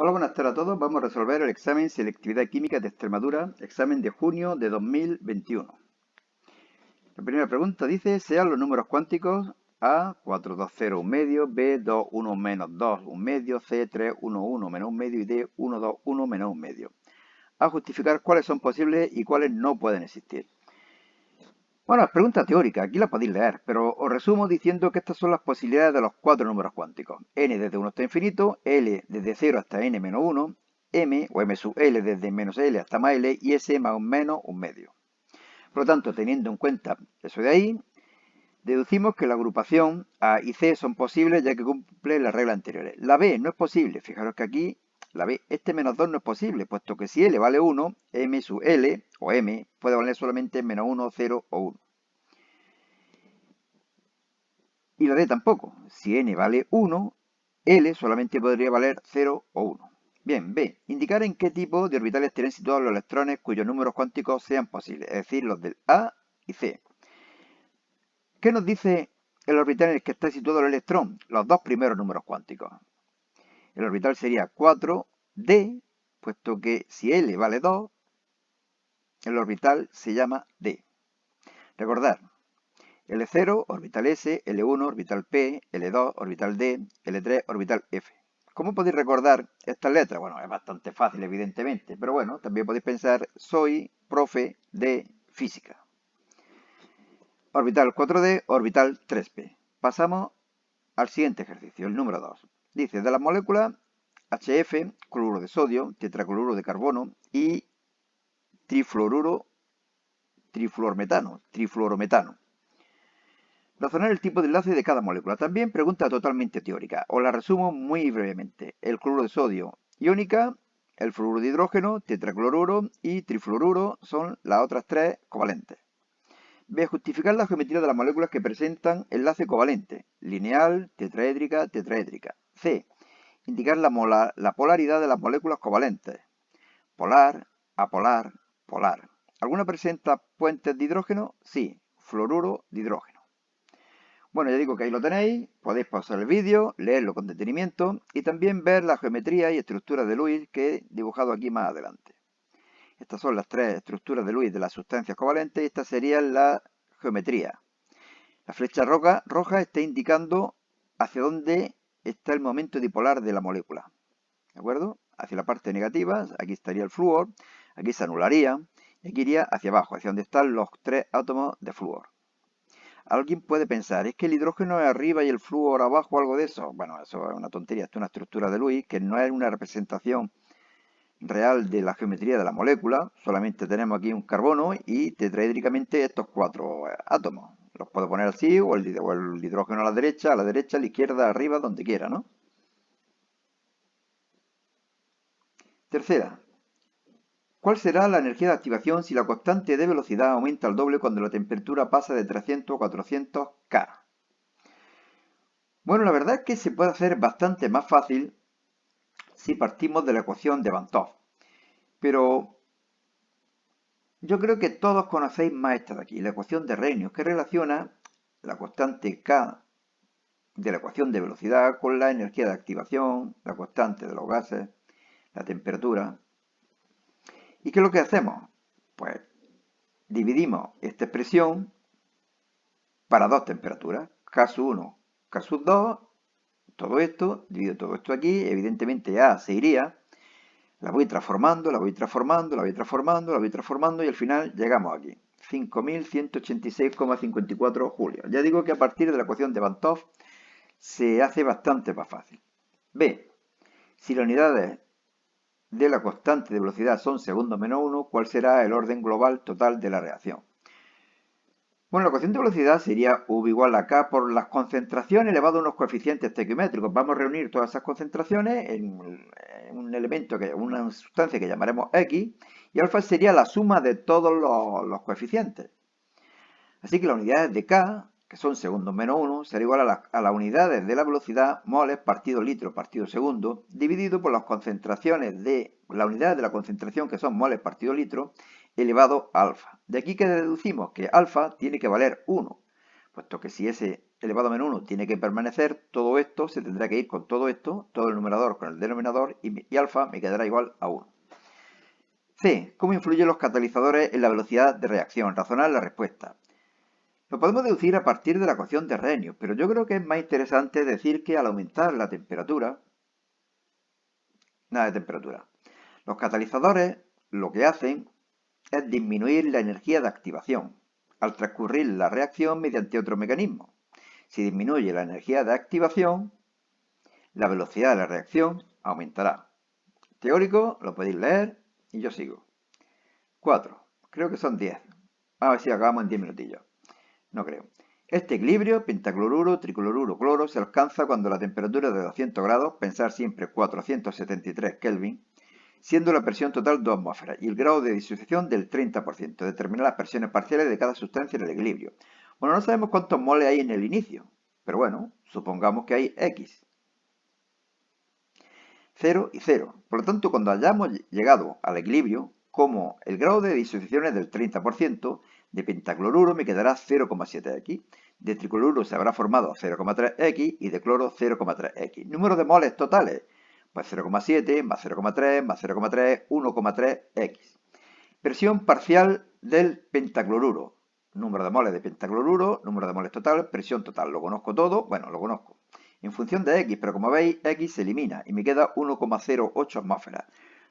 Hola, buenas tardes a todos. Vamos a resolver el examen Selectividad Química de Extremadura, examen de junio de 2021. La primera pregunta dice, sean los números cuánticos A, 420 un medio, B, 21 menos 2 un medio, C, 311 menos un medio y D, 121 menos un medio. A justificar cuáles son posibles y cuáles no pueden existir. Bueno, es pregunta teórica, aquí la podéis leer, pero os resumo diciendo que estas son las posibilidades de los cuatro números cuánticos. N desde 1 hasta infinito, L desde 0 hasta N menos 1, M o M sub L desde menos L hasta más L y S más o menos un medio. Por lo tanto, teniendo en cuenta eso de ahí, deducimos que la agrupación A y C son posibles ya que cumple las reglas anteriores. La B no es posible, fijaros que aquí la B, este menos 2 no es posible, puesto que si L vale 1, M sub L o M puede valer solamente menos 1, 0 o 1. Y la D tampoco. Si n vale 1, L solamente podría valer 0 o 1. Bien, B. Indicar en qué tipo de orbitales tienen situados los electrones cuyos números cuánticos sean posibles, es decir, los del A y C. ¿Qué nos dice el orbital en el que está situado el electrón? Los dos primeros números cuánticos. El orbital sería 4D, puesto que si L vale 2, el orbital se llama D. Recordar, L0, orbital S, L1, orbital P, L2, orbital D, L3, orbital F. ¿Cómo podéis recordar estas letras? Bueno, es bastante fácil, evidentemente, pero bueno, también podéis pensar, soy profe de física. Orbital 4D, orbital 3P. Pasamos al siguiente ejercicio, el número 2. Dice, de las moléculas HF, cloruro de sodio, tetracloruro de carbono y trifluorometano. Razonar el tipo de enlace de cada molécula. También pregunta totalmente teórica. Os la resumo muy brevemente. El cloruro de sodio iónica, el fluoruro de hidrógeno, tetracloruro y trifluoruro son las otras tres covalentes. B. Justificar la geometría de las moléculas que presentan enlace covalente. Lineal, tetraédrica, tetraédrica. C. Indicar la polaridad de las moléculas covalentes. Polar, apolar, polar. ¿Alguna presenta puentes de hidrógeno? Sí. Fluoruro de hidrógeno. Bueno, ya digo que ahí lo tenéis, podéis pausar el vídeo, leerlo con detenimiento y también ver la geometría y estructuras de Lewis que he dibujado aquí más adelante. Estas son las tres estructuras de Lewis de las sustancias covalentes y esta sería la geometría. La flecha roja está indicando hacia dónde está el momento dipolar de la molécula. ¿De acuerdo? Hacia la parte negativa, aquí estaría el flúor, aquí se anularía y aquí iría hacia abajo, hacia donde están los tres átomos de flúor. Alguien puede pensar, ¿es que el hidrógeno es arriba y el flúor abajo o algo de eso? Bueno, eso es una tontería, esto es una estructura de Lewis que no es una representación real de la geometría de la molécula, solamente tenemos aquí un carbono y tetraédricamente estos cuatro átomos. Los puedo poner así o el hidrógeno a la derecha, a la izquierda, arriba, donde quiera, ¿no? Tercera, ¿cuál será la energía de activación si la constante de velocidad aumenta al doble cuando la temperatura pasa de 300 a 400 K? Bueno, la verdad es que se puede hacer bastante más fácil si partimos de la ecuación de Van 't Hoff. Pero yo creo que todos conocéis más esta de aquí, la ecuación de Arrhenius, que relaciona la constante K de la ecuación de velocidad con la energía de activación, la constante de los gases, la temperatura. ¿Y qué es lo que hacemos? Pues dividimos esta expresión para dos temperaturas, K sub 1, K sub 2, todo esto, divido todo esto aquí, evidentemente A se iría, la voy transformando, la voy transformando, la voy transformando, la voy transformando y al final llegamos aquí. 5.186,54 julios. Ya digo que a partir de la ecuación de Van 't Hoff se hace bastante más fácil. B. Si las unidades de la constante de velocidad son segundos menos 1, ¿cuál será el orden global total de la reacción? Bueno, la ecuación de velocidad sería V igual a K por las concentraciones elevado a unos coeficientes estequiométricos. Vamos a reunir todas esas concentraciones en un elemento, una sustancia que llamaremos X, y alfa sería la suma de todos los coeficientes. Así que las unidades de K, que son segundos menos 1, será igual a las unidades de la velocidad, moles partido litro partido segundo, dividido por las concentraciones de la unidad de la concentración, que son moles partido litro, elevado a alfa. De aquí que deducimos que alfa tiene que valer 1, puesto que si ese elevado a menos 1 tiene que permanecer, todo esto se tendrá que ir con todo esto, todo el numerador con el denominador, y alfa me quedará igual a 1. C. ¿Cómo influyen los catalizadores en la velocidad de reacción? Razonar la respuesta. Lo podemos deducir a partir de la ecuación de Arrhenius, pero yo creo que es más interesante decir que al aumentar la temperatura, nada de temperatura, los catalizadores lo que hacen es disminuir la energía de activación al transcurrir la reacción mediante otro mecanismo. Si disminuye la energía de activación, la velocidad de la reacción aumentará. Teórico, lo podéis leer y yo sigo. 4. Creo que son 10. A ver si acabamos en 10 minutillos. No creo. Este equilibrio, pentacloruro, tricloruro, cloro, se alcanza cuando la temperatura es de 200 grados, pensar siempre 473 Kelvin, siendo la presión total 2 atmósferas y el grado de disociación del 30%. Determinar las presiones parciales de cada sustancia en el equilibrio. Bueno, no sabemos cuántos moles hay en el inicio, pero bueno, supongamos que hay X. 0 y 0. Por lo tanto, cuando hayamos llegado al equilibrio, como el grado de disociación es del 30%, de pentacloruro me quedará 0,7x, de tricloruro se habrá formado 0,3x y de cloro 0,3x. Número de moles totales, pues 0,7 más 0,3 más 0,3, 1,3x. Presión parcial del pentacloruro. Número de moles de pentacloruro, número de moles total, presión total. ¿Lo conozco todo? Bueno, lo conozco. En función de X, pero como veis, X se elimina y me queda 1,08 atmósferas.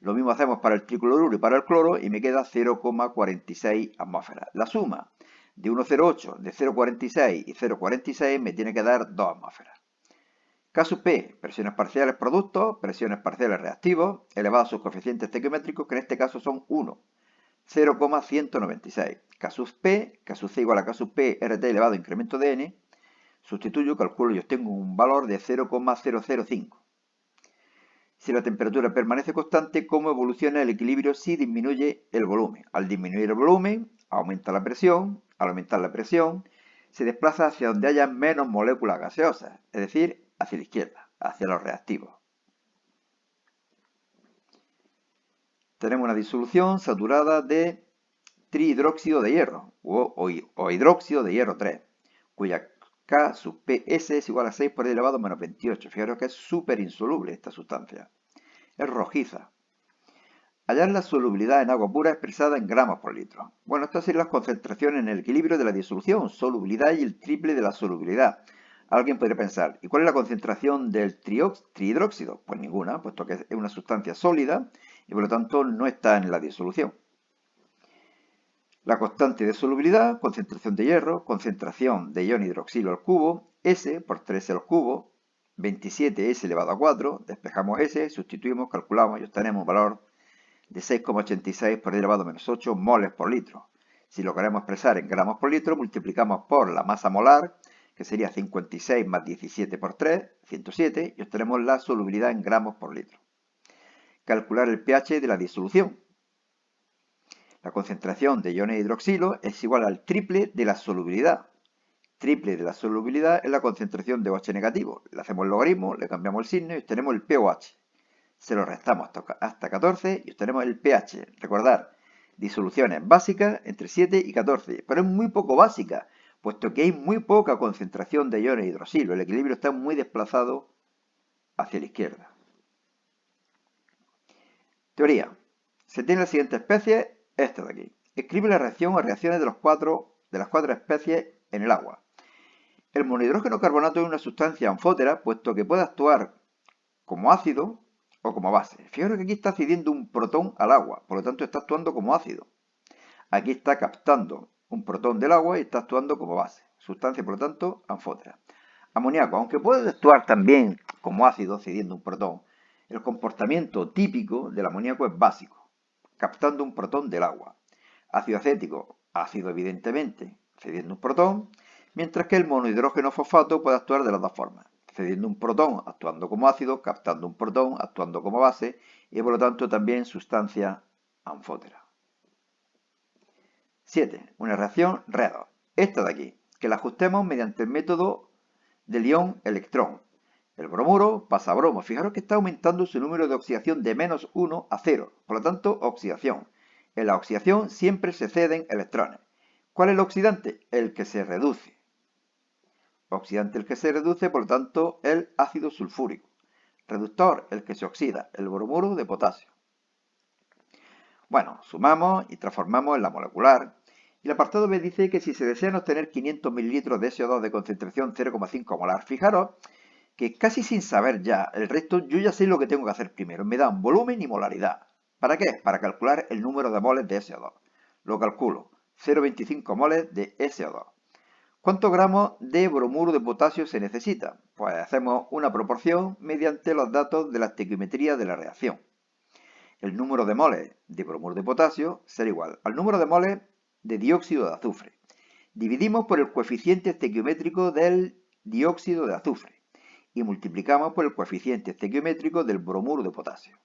Lo mismo hacemos para el tricloruro y para el cloro y me queda 0,46 atmósferas. La suma de 1,08, de 0,46 y 0,46 me tiene que dar 2 atmósferas. Caso P, presiones parciales productos, presiones parciales reactivos, elevados a sus coeficientes estequiométricos, que en este caso son 1, 0,196. Casus P, casus C igual a casus P, RT elevado a incremento de N, sustituyo, calculo y obtengo un valor de 0,005. Si la temperatura permanece constante, ¿cómo evoluciona el equilibrio si disminuye el volumen? Al disminuir el volumen, aumenta la presión. Al aumentar la presión, se desplaza hacia donde haya menos moléculas gaseosas, es decir, hacia la izquierda, hacia los reactivos. Tenemos una disolución saturada de trihidróxido de hierro o hidróxido de hierro 3, cuya K sub PS es igual a 6 por 10 elevado a menos 28. Fijaros que es súper insoluble esta sustancia. Es rojiza. Hallar la solubilidad en agua pura expresada en gramos por litro. Bueno, estas son las concentraciones en el equilibrio de la disolución, solubilidad y el triple de la solubilidad. Alguien podría pensar, ¿y cuál es la concentración del trihidróxido? Pues ninguna, puesto que es una sustancia sólida y por lo tanto no está en la disolución. La constante de solubilidad, concentración de hierro, concentración de ion hidroxilo al cubo, S por 3 al cubo, 27S elevado a 4, despejamos S, sustituimos, calculamos y obtenemos un valor de 6,86 por 10 elevado a menos 8 moles por litro. Si lo queremos expresar en gramos por litro, multiplicamos por la masa molar, que sería 56 más 17 por 3, 107, y obtenemos la solubilidad en gramos por litro. Calcular el pH de la disolución. La concentración de iones hidroxilo es igual al triple de la solubilidad. Triple de la solubilidad es la concentración de OH negativo. Le hacemos el logaritmo, le cambiamos el signo y obtenemos el pOH. Se lo restamos hasta 14 y obtenemos el pH. Recordar, disoluciones básicas entre 7 y 14, pero es muy poco básica, puesto que hay muy poca concentración de iones hidroxilo. El equilibrio está muy desplazado hacia la izquierda. Teoría. Se tiene la siguiente especie. Esta de aquí. Escribe la reacción o reacciones de las cuatro especies en el agua. El monohidrógeno carbonato es una sustancia anfótera, puesto que puede actuar como ácido o como base. Fijaros que aquí está cediendo un protón al agua, por lo tanto está actuando como ácido. Aquí está captando un protón del agua y está actuando como base. Sustancia, por lo tanto, anfótera. Amoníaco, aunque puede actuar también como ácido, cediendo un protón, el comportamiento típico del amoníaco es básico, captando un protón del agua. Ácido acético, ácido evidentemente, cediendo un protón, mientras que el monohidrógeno fosfato puede actuar de las dos formas, cediendo un protón, actuando como ácido, captando un protón, actuando como base, y por lo tanto también sustancia anfótera. 7. Una reacción redox. Esta de aquí, que la ajustemos mediante el método del ion-electrón. El bromuro pasa a bromo. Fijaros que está aumentando su número de oxidación de menos 1 a 0. Por lo tanto, oxidación. En la oxidación siempre se ceden electrones. ¿Cuál es el oxidante? El que se reduce. Oxidante el que se reduce, por lo tanto, el ácido sulfúrico. Reductor, el que se oxida, el bromuro de potasio. Bueno, sumamos y transformamos en la molecular. Y el apartado B dice que si se desean obtener 500 mililitros de SO2 de concentración 0,5 molar, fijaros que casi sin saber ya el resto, yo ya sé lo que tengo que hacer primero. Me dan volumen y molaridad. ¿Para qué? Para calcular el número de moles de SO2. Lo calculo. 0,25 moles de SO2. ¿Cuántos gramos de bromuro de potasio se necesita? Pues hacemos una proporción mediante los datos de la estequiometría de la reacción. El número de moles de bromuro de potasio será igual al número de moles de dióxido de azufre. Dividimos por el coeficiente estequiométrico del dióxido de azufre y multiplicamos por el coeficiente estequiométrico del bromuro de potasio.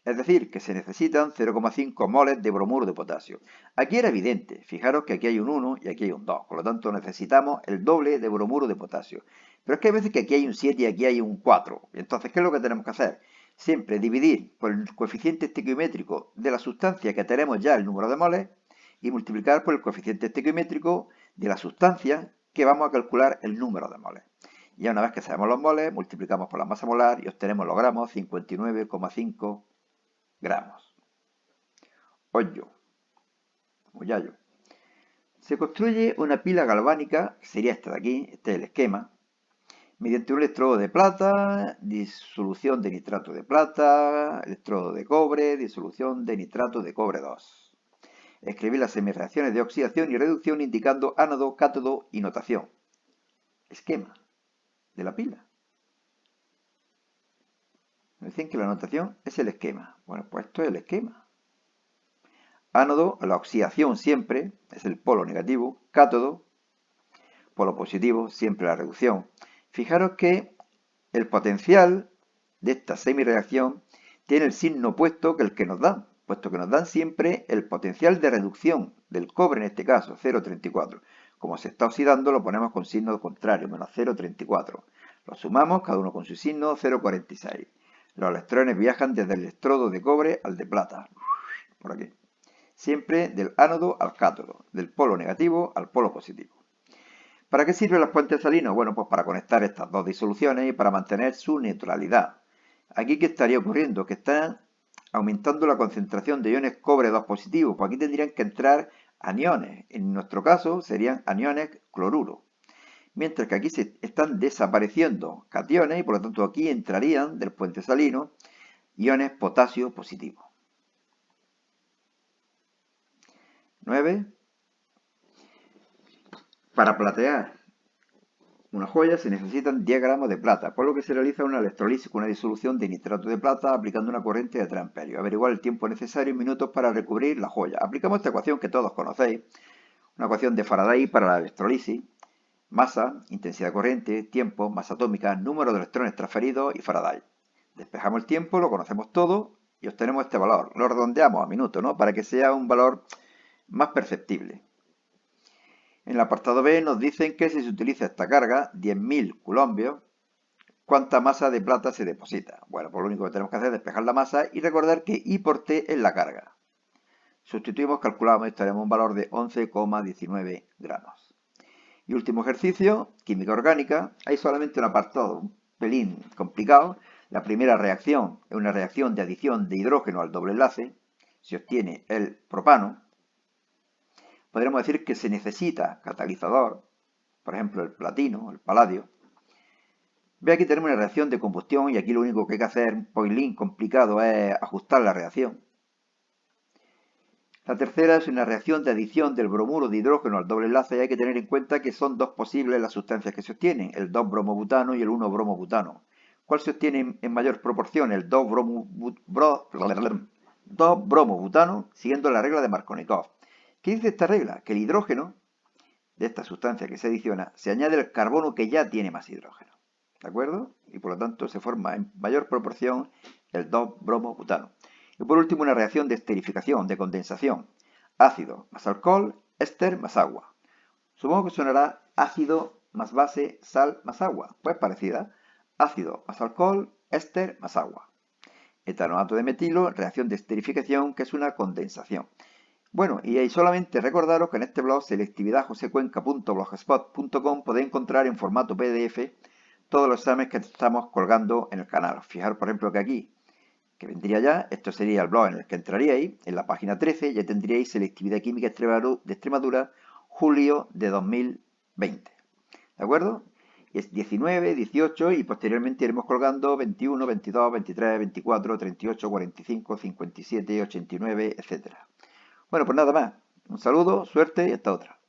Es decir, que se necesitan 0,5 moles de bromuro de potasio. Aquí era evidente, fijaros que aquí hay un 1 y aquí hay un 2, por lo tanto necesitamos el doble de bromuro de potasio. Pero es que hay veces que aquí hay un 7 y aquí hay un 4. Entonces, ¿qué es lo que tenemos que hacer? Siempre dividir por el coeficiente estequiométrico de la sustancia que tenemos ya el número de moles y multiplicar por el coeficiente estequiométrico de la sustancia que vamos a calcular el número de moles. Ya una vez que sabemos los moles, multiplicamos por la masa molar y obtenemos los gramos, 59,5 gramos. Hoyo, muyallo. Se construye una pila galvánica, que sería esta de aquí, este es el esquema, mediante un electrodo de plata, disolución de nitrato de plata, electrodo de cobre, disolución de nitrato de cobre 2. Escribir las semireacciones de oxidación y reducción indicando ánodo, cátodo y notación. Esquema de la pila. Me dicen que la notación es el esquema. Bueno, pues esto es el esquema. Ánodo, la oxidación siempre, es el polo negativo. Cátodo, polo positivo, siempre la reducción. Fijaros que el potencial de esta semireacción tiene el signo opuesto que el que nos dan, puesto que nos dan siempre el potencial de reducción del cobre, en este caso, 0,34. Como se está oxidando, lo ponemos con signo contrario, menos 0,34. Lo sumamos, cada uno con su signo, 0,46. Los electrones viajan desde el electrodo de cobre al de plata, por aquí. Siempre del ánodo al cátodo, del polo negativo al polo positivo. ¿Para qué sirven los puentes salinos? Bueno, pues para conectar estas dos disoluciones y para mantener su neutralidad. Aquí, ¿qué estaría ocurriendo? Que están aumentando la concentración de iones cobre 2 positivos. Pues aquí tendrían que entrar aniones. En nuestro caso serían aniones cloruro. Mientras que aquí se están desapareciendo cationes y por lo tanto aquí entrarían del puente salino iones potasio positivo. 9. Para platear una joya se necesitan 10 gramos de plata, por lo que se realiza una electrolisis con una disolución de nitrato de plata aplicando una corriente de 3 amperios. Averiguar el tiempo necesario en minutos para recubrir la joya. Aplicamos esta ecuación que todos conocéis, una ecuación de Faraday para la electrolisis. Masa, intensidad de corriente, tiempo, masa atómica, número de electrones transferidos y Faraday. Despejamos el tiempo, lo conocemos todo y obtenemos este valor. Lo redondeamos a minutos, ¿no? Para que sea un valor más perceptible. En el apartado B nos dicen que si se utiliza esta carga, 10.000 coulombios, ¿cuánta masa de plata se deposita? Bueno, pues lo único que tenemos que hacer es despejar la masa y recordar que I por T es la carga. Sustituimos, calculamos y tenemos un valor de 11,19 gramos. Y último ejercicio, química orgánica. Hay solamente un apartado, un pelín complicado. La primera reacción es una reacción de adición de hidrógeno al doble enlace. Se obtiene el propano. Podríamos decir que se necesita catalizador, por ejemplo el platino, el paladio. Ve, aquí tenemos una reacción de combustión y aquí lo único que hay que hacer, un poilín complicado, es ajustar la reacción. La tercera es una reacción de adición del bromuro de hidrógeno al doble enlace y hay que tener en cuenta que son dos posibles las sustancias que se obtienen, el 2-bromobutano y el 1-bromobutano. ¿Cuál se obtiene en mayor proporción? El 2-bromobutano, siguiendo la regla de Markovnikov. ¿Qué dice esta regla? Que el hidrógeno de esta sustancia que se adiciona se añade el carbono que ya tiene más hidrógeno. ¿De acuerdo? Y por lo tanto se forma en mayor proporción el 2-bromobutano. Y por último una reacción de esterificación, de condensación. Ácido más alcohol, éster más agua. Supongo que sonará ácido más base, sal más agua. Pues parecida. Ácido más alcohol, éster más agua. Etanoato de metilo, reacción de esterificación, que es una condensación. Bueno, y ahí solamente recordaros que en este blog selectividadjosecuenca.blogspot.com podéis encontrar en formato PDF todos los exámenes que estamos colgando en el canal. Fijaros, por ejemplo, que aquí, que vendría ya, esto sería el blog en el que entraríais, en la página 13 ya tendríais selectividad química de Extremadura, julio de 2020. ¿De acuerdo? Es 19, 18 y posteriormente iremos colgando 21, 22, 23, 24, 38, 45, 57, 89, etcétera. Bueno, pues nada más. Un saludo, suerte y hasta otra.